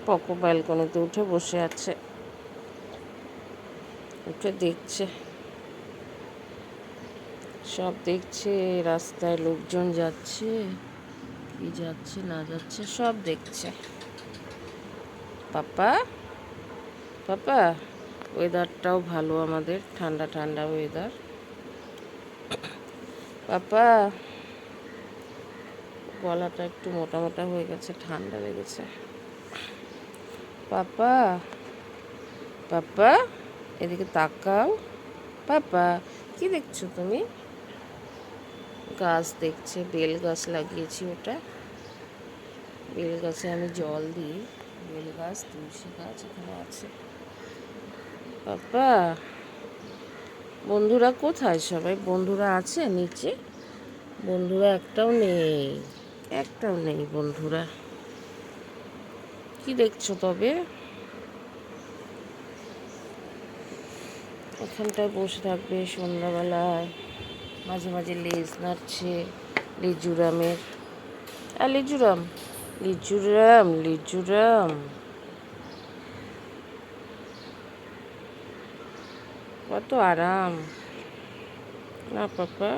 Poco ব্যালকনিতে উঠে বসে আছে, উঠে দেখছে, সব দেখছে। রাস্তায় লোকজন যাচ্ছে, কি যাচ্ছে না যাচ্ছে সব দেখছে। পাপা পাপা, ওয়েদারটাও ভালো, আমাদের ঠান্ডা ঠান্ডা ওয়েদার। পাপা, গলাটা একটু মোটা মোটা হয়ে গেছে, ঠান্ডা লেগেছে। পাপা পাপা, এদিকে তাকাও। পাপা, কি দেখছো তুমি? গাছ দেখছে, বেল গাছ লাগিয়েছি, ওটা বেল গাছে আমি জল দিই। বেল গাছ, তুলসী গাছ এখানে আছে। পাপা, বন্ধুরা কোথায়? সবাই বন্ধুরা আছে নিচে? বন্ধুরা একটাও নেই, একটাও নেই বন্ধুরা। কি দেখছো তবে? ওখানটায় বসে থাকবে সন্ধ্যাবেলায়, মাঝে মাঝে লেজ নাড়ছে লিজুরামের। লিজুরাম, লিজুরাম, লিজুরাম, কত আরাম না পাপা?